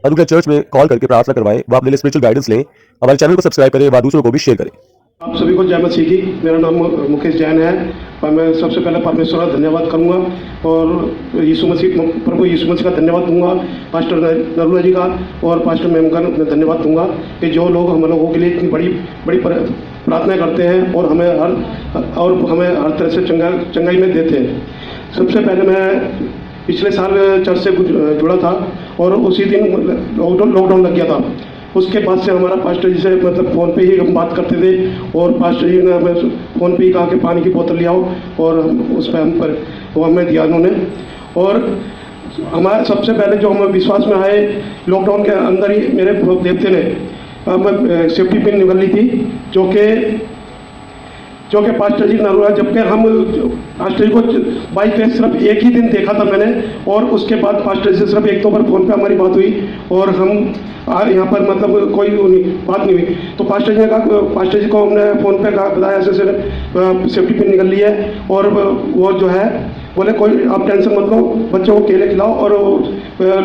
अनुग्रह चर्च में कॉल करके प्रार्थना करवाएं व अपने लिए स्पिरिचुअल गाइडेंस लें। हमारे चैनल को सब्सक्राइब करें व दूसरों को भी शेयर करें। आप सभी को जय मसीह की। मेरा नाम मुकेश जैन है और मैं सबसे पहले परमेश्वर का धन्यवाद करूंगा और यीशु मसीह प्रभु यीशु मसीह का धन्यवाद दूंगा, पास्टर नरुला जी का और पास्टर मैम का धन्यवाद दूंगा कि जो लोग हम लोगों के लिए इतनी बड़ी प्रार्थना करते हैं और हमें हर तरह से चंगाई में देते हैं। सबसे पहले मैं पिछले साल चर्च से जुड़ा था और उसी दिन लॉकडाउन लग गया था। उसके बाद से हमारा पास्टर जी से मतलब फ़ोन पे ही हम बात करते थे और पास्टर जी ने हमें फ़ोन पे ही कहा कि पानी की बोतल ले आओ और उस पर वो हमें दिया उन्होंने। और हमारा सबसे पहले जो हमें विश्वास में आए, लॉकडाउन के अंदर ही मेरे देवते ने हमें सेफ्टी पिन निकल ली थी जो कि पास्टर जी नरुला, जबकि हम पास्टर जी को बाई फेस सिर्फ एक ही दिन देखा था मैंने और उसके बाद पास्टर जी से सिर्फ एक दो बार फ़ोन पे हमारी बात हुई और हम यहाँ पर मतलब कोई बात नहीं हुई। तो पास्टर जी ने कहा, पास्टर जी को हमने फ़ोन पे बताया ऐसे सेफ्टी पिन निकल ली है और वो जो है बोले कोई आप टेंशन मत लो, बच्चों को केले खिलाओ और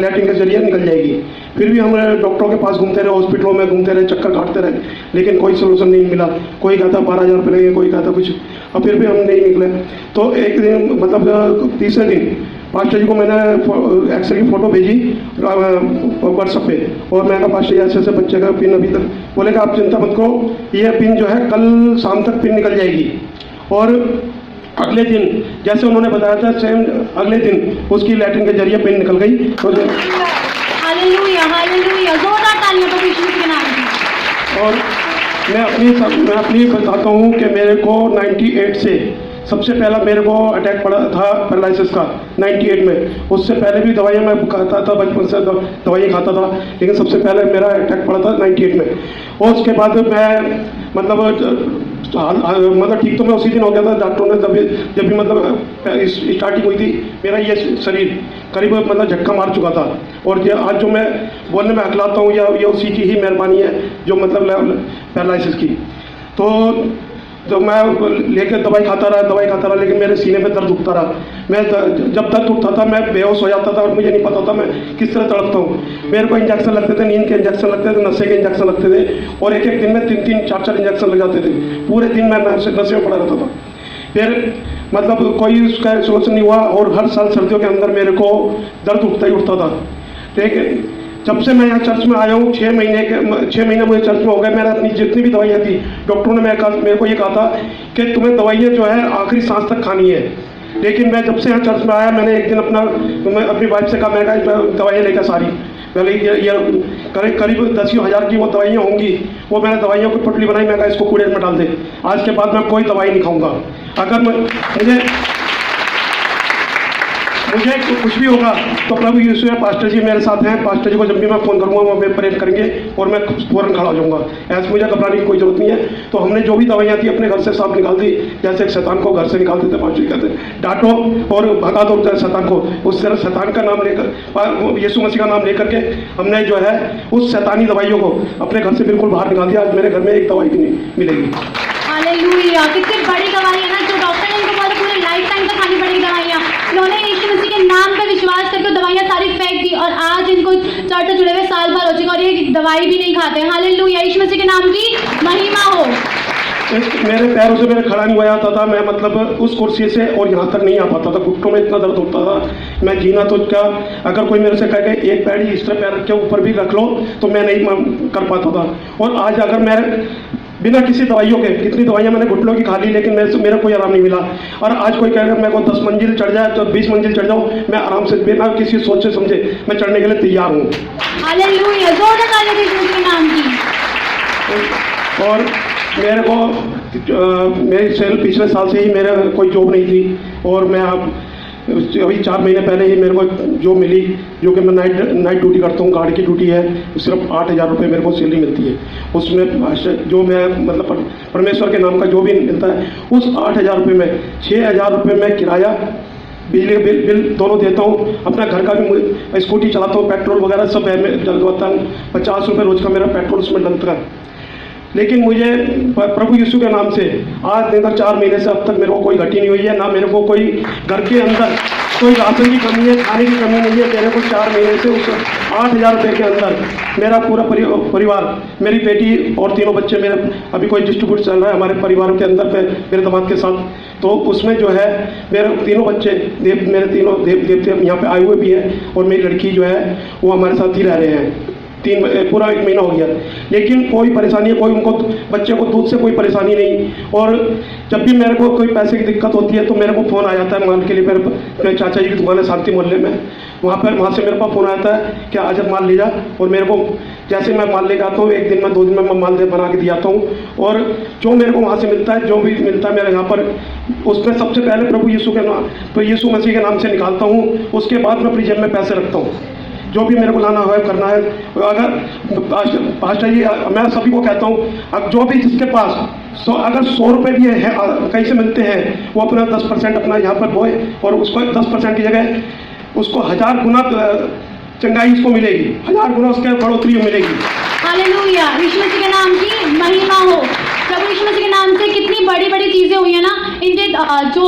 लैट्रिन के जरिए निकल जाएगी। फिर भी हम डॉक्टरों के पास घूमते रहे, हॉस्पिटलों में घूमते रहे, चक्कर काटते रहे, लेकिन कोई सोल्यूशन नहीं मिला। कोई कहता 12,000 रुपये लगेंगे, कोई कहता कुछ, और फिर भी हम नहीं निकले। तो एक दिन मतलब तीसरे दिन पास्टर जी को मैंने एक्सरे की फ़ोटो भेजी व्हाट्सएप पे और मैंने कहा पास्टर जी ऐसे ऐसे बच्चे का पिन अभी तक, बोले कि आप चिंता मत करो, ये पिन जो है कल शाम तक पिन निकल जाएगी। और अगले दिन जैसे उन्होंने बताया था सेम अगले दिन उसकी लैट्रिन के जरिए पिन निकल गई। हालेलुया हालेलुया, जोरदार तालियां दो यीशु के नाम की। और मैं अपनी बताता हूँ कि मेरे को 98 से सबसे पहला मेरे को अटैक पड़ा था पैरालिसिस का 98 में। उससे पहले भी दवाइयाँ मैं खाता था, बचपन से दवाइयाँ खाता था, लेकिन सबसे पहले मेरा अटैक पड़ा था 98 में। और उसके बाद मैं मतलब ठीक तो मैं उसी दिन हो गया था। डॉक्टरों ने जब भी मतलब स्टार्टिंग हुई थी मेरा ये शरीर करीब मतलब झटका मार चुका था और ये आज जो मैं बोलने में हकलाता हूँ या ये उसी की ही मेहरबानी है जो मतलब पैरालिसिस की। तो मैं लेकर दवाई खाता रहा, लेकिन मेरे सीने में दर्द उठता रहा। मैं जब दर्द उठता था मैं बेहोश हो जाता था और मुझे नहीं पता था मैं किस तरह तड़पता हूँ। मेरे को इंजेक्शन लगते थे, नींद के इंजेक्शन लगते थे, नशे के इंजेक्शन लगते थे और एक दिन में 3-3, 4-4 इंजेक्शन लग जाते थे। पूरे दिन मैं नशे में पड़ा रहता था। फिर मतलब कोई उसका सोल्यूशन नहीं हुआ और हर साल सर्दियों के अंदर मेरे को दर्द उठता ही उठता था। लेकिन जब से मैं यहाँ चर्च में आया हूँ 6 महीने मुझे चर्च में हो गए। मैंने अपनी जितनी भी दवाइयाँ थी, डॉक्टरों ने मेरे को ये कहा था कि तुम्हें दवाइयाँ जो है आखिरी सांस तक खानी है। लेकिन मैं जब से यहाँ चर्च में आया, मैंने एक दिन अपनी वाइफ से कहा, मैं दवाइयाँ लेकर सारी पहले ये करीब 10,000 की वो दवाइयाँ होंगी, वो मैंने दवाइयों की पुटली बनाई। मैं कहा इसको कूड़े में डाल दे, आज के बाद मैं कोई दवाई नहीं खाऊँगा। अगर मुझे कुछ भी होगा तो प्रभु यीशु है, पास्टर जी मेरे साथ हैं। पास्टर जी को जब भी मैं फ़ोन करूँगा वो मैं प्रेयर करेंगे और मैं फ़ौरन खड़ा हो जाऊँगा। ऐसे मुझे घबराने की कोई ज़रूरत नहीं है। तो हमने जो भी दवाइयाँ थी अपने घर से साफ निकाल दी, जैसे एक शैतान को घर से निकालते थे, पास्टर जी कहते डांटो और भगा दो शैतान को। उस तरह शैतान का नाम लेकर, यीशु मसीह का नाम लेकर के हमने जो है उस शैतानी दवाइयों को अपने घर से बिल्कुल बाहर निकाल दिया। आज मेरे घर में एक दवाई भी नहीं मिलेगी। हालेलुया, कितनी बड़ी गवाही है ना, जो डॉक्टर ने इनको बोला पूरे लाइफ टाइम तक खानी पड़ेगी दवाइयाँ, उन्होंने यीशु मसीह के नाम पे विश्वास करके दवाइयाँ सारी फेंक दी और आज इनको चर्च से जुड़े हुए साल भर हो चुका और ये दवाई भी नहीं खाते। हालेलुया, यीशु मसीह के नाम की महिमा हो। मेरे पैरों से मेरे खड़ा नहीं हुआ जाता था, मैं मतलब उस कुर्सी से और यहाँ तक नहीं आ पाता था, घुटनों में इतना दर्द होता था। मैं जीना तो क्या, अगर कोई मेरे से कह के एक पैर ही इस तरह पैर के ऊपर भी रख लो तो मैं नहीं कर पाता था। और आज अगर मैं बिना किसी दवाइयों के, कितनी दवाइयाँ मैंने घुटनों की खा ली, लेकिन मेरे कोई आराम नहीं मिला। और आज कोई कहेगा मेरे को 10 मंजिल चढ़ जाए तो 20 मंजिल चढ़ जाऊँ, मैं आराम से बिना किसी सोच से समझे मैं चढ़ने के लिए तैयार हूँ। हालेलुया, जोरदार तालियां यीशु के नाम की। और मेरे को मेरे पिछले साल से ही मेरा कोई जॉब नहीं थी और मैं अभी 4 महीने पहले ही मेरे को जॉब मिली, जो कि मैं नाइट ड्यूटी करता हूँ, गार्ड की ड्यूटी है। सिर्फ 8,000 रुपये मेरे को सैलरी मिलती है। उसमें जो मैं मतलब परमेश्वर के नाम का जो भी मिलता है, उस 8,000 रुपये में 6,000 रुपये में किराया, बिजली बिल दोनों देता हूँ। अपना घर का भी स्कूटी चलाता हूँ, पेट्रोल वगैरह सब डलवाता हूँ। 50 रुपये रोज़ का मेरा पेट्रोल उसमें डलता है। लेकिन मुझे प्रभु यीशु के नाम से आज दिन तक 4 महीने से अब तक मेरे को कोई घटी नहीं हुई है, ना मेरे को कोई घर के अंदर कोई राशन की कमी है, खाने की कमी नहीं है। मेरे को 4 महीने से उस 8,000 रुपये के अंदर मेरा पूरा परिवार, मेरी बेटी और तीनों बच्चे, मेरे अभी कोई डिस्ट्रीब्यूट चल रहा है हमारे परिवारों के अंदर मेरे दामाद के साथ, तो उसमें जो है मेरे तीनों बच्चे मेरे तीनों देवते यहाँ पे आए हुए भी हैं और मेरी लड़की जो है वो हमारे साथ ही रह रहे हैं। पूरा 1 महीना हो गया, लेकिन कोई परेशानी है, कोई उनको बच्चे को दूध से कोई परेशानी नहीं। और जब भी मेरे को कोई पैसे की दिक्कत होती है तो मेरे को फ़ोन आ जाता है माल के लिए। मेरे चाचा जी की दुकान है शांति मोहल्ले में, वहाँ से मेरे पास फ़ोन आता है कि आज माल ले जा, और मेरे को जैसे मैं माल लेके आता हूँ 1 दिन में 2 दिन में मैं माल बना के दिया हूँ। और जो मेरे को वहाँ से मिलता है, जो भी मिलता है मेरे यहाँ पर, उसमें सबसे पहले प्रभु यीशु मसीह के नाम से निकालता हूँ। उसके बाद मैं अपनी जेब में पैसे रखता हूँ, जो भी मेरे को लाना है करना है। अगर पास्टर जी, मैं सभी को कहता हूँ, अब जो भी जिसके पास अगर 100 रुपये भी है कहीं से मिलते हैं, वो अपना 10% अपना यहाँ पर बोए, और उसको 10% की जगह उसको 1000 गुना चंगाई उसको मिलेगी, 1000 गुना उसके बढ़ोतरी मिलेगी। हालेलुया, यीशु मसीह के नाम की महिमा हो। प्रभु यीशु मसीह के नाम से कितनी बड़ी बड़ी चीजें हुई है ना। इनके जो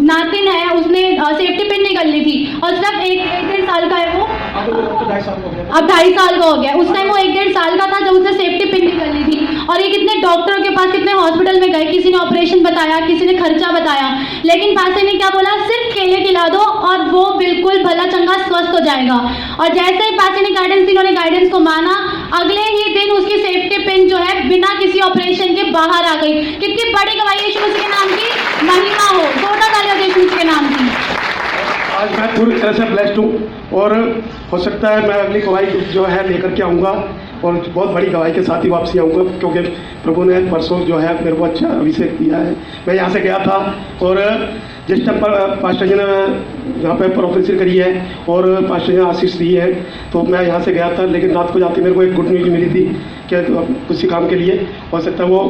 नातिन है उसने सेफ्टी पिन निकल ली थी, और सिर्फ 1-1.5 साल का है वो, अब 2.5 साल का हो गया। उस टाइम वो 1-1.5 साल का था जब उसने सेफ्टी पिन निकल ली थी। और ये कितने डॉक्टरों के पास, कितने हॉस्पिटल में गए, किसी ने ऑपरेशन बताया, किसी ने खर्चा बताया, लेकिन पासे ने क्या बोला, सिर्फ केले खिला दो और वो बिल्कुल भला चंगा स्वस्थ हो जाएगा। और जैसे ही पासे ने गाइडेंस दी, उन्होंने गाइडेंस को माना, अगले ही दिन उसकी सेफ्टी पिन जो है बिना किसी ऑपरेशन के बाहर आ गई। कितनी बड़ी गवाही यीशु मसीह के नाम की महिमा हो। जोरदार तालियां यीशु मसीह के नाम की। आज मैं पूरी तरह से ब्लेस्ड हूँ, और हो सकता है मैं अगली गवाही जो है लेकर के आऊँगा, और बहुत बड़ी गवाही के साथ ही वापसी आऊँगा, क्योंकि प्रभु ने परसों जो है मेरे को अच्छा अभिषेक दिया है। मैं यहाँ से गया था, और जिस टाइम पर पास्टर जी ने यहाँ पे प्रोफेसर करी है और पास्टर जी ने आशीष दी है, तो मैं यहाँ से गया था। लेकिन रात को जाते मेरे को एक गुड न्यूज़ मिली थी कि किसी काम के लिए हो सकता है वो,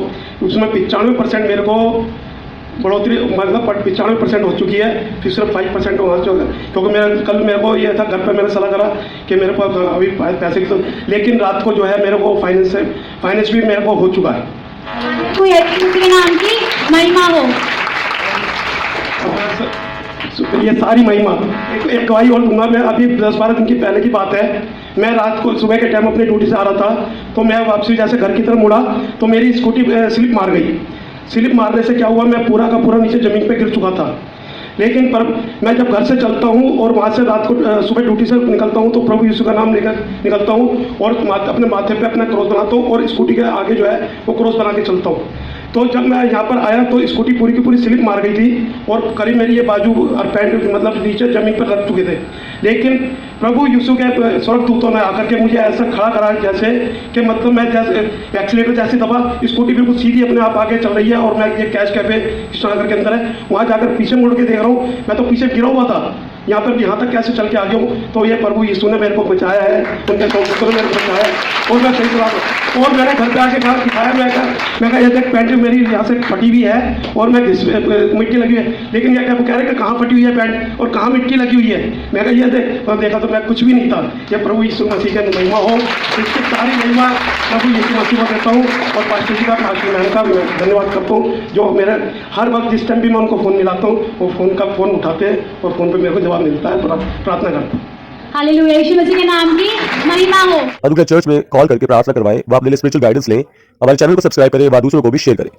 उसमें 95% मेरे को बढ़ोतरी, मतलब 95% हो चुकी है, फिर सिर्फ 5% हो चुका है। क्योंकि कल मेरे को ये था, घर पे मैंने सलाह करा कि मेरे पास अभी पैसे की, लेकिन रात को जो है मेरे को फाइनेंस भी मेरे को हो चुका है। कोई यीशु के नाम की महिमा हो। ये सारी महिमा एक गवाही और दूंगा मैं। अभी 10-12 दिन की पहले की बात है, मैं रात को सुबह के टाइम अपनी ड्यूटी से आ रहा था, तो मैं वापसी जैसे घर की तरफ मुड़ा तो मेरी स्कूटी स्लिप मार गई। स्लिप मारने से क्या हुआ, मैं पूरा का पूरा नीचे ज़मीन पे गिर चुका था। लेकिन पर मैं जब घर से चलता हूँ और वहाँ से रात को सुबह ड्यूटी से निकलता हूँ, तो प्रभु यीशु का नाम लेकर निकलता हूँ, और अपने माथे पे अपना क्रॉस बनाता हूँ, और स्कूटी के आगे जो है वो क्रॉस बना के चलता हूँ। तो जब मैं यहाँ पर आया तो स्कूटी पूरी की पूरी स्लिप मार गई थी, और करीब मेरी ये बाजू और पैंट मतलब नीचे ज़मीन पर रख चुके थे। लेकिन प्रभु यीशु के स्वर्गदूतों ने आकर के मुझे ऐसा खड़ा करा जैसे कि मतलब मैं जैसे एक्सीलेटर जैसी दबा, स्कूटी बिल्कुल सीधी अपने आप आगे चल रही है, और मैं ये कैश कैफे कृष्णनगर के अंदर है, वहाँ जाकर पीछे मुड़ के देख रहा हूँ, मैं तो पीछे गिरा हुआ था, यहाँ तक कैसे चल के आ गया हूँ। तो ये प्रभु यीशु ने मेरे को बचाया है, उनके स्वर्गदूतों ने मेरे को बचाया, और मैं सही चला। और मैंने घर पे आके कहा दिखाया, मैं कहा ये देख पैंट मेरी यहाँ से फटी हुई है और मैं मिट्टी लगी हुई है। लेकिन ये क्या कह रहे कि कहाँ फटी हुई है पैंट और कहाँ मिट्टी लगी हुई है। मैं कहा ये देख, और देखा तो मैं कुछ भी नहीं था। ये प्रभु यीशु मसीह की महिमा हो, इसकी सारी महिमा प्रभु यीशु मसीह को देता हूँ, और पास्टर जी का, पास्टर मैम का धन्यवाद करता हूँ, जो मेरे हर वक्त जिस टाइम भी मैं उनको फ़ोन मिलाता हूँ वो फ़ोन उठाते हैं, और फ़ोन पर मेरे को जवाब मिलता है, प्रार्थना करता हूँ। हालेलुया, यीशु मसीह के नाम की महिमा हो। अनुग्रह चर्च में कॉल करके प्रार्थना करवाएं, व अपने लिए स्पिरिचुअल गाइडेंस लें। हमारे चैनल को सब्सक्राइब करें व दूसरों को भी शेयर करें।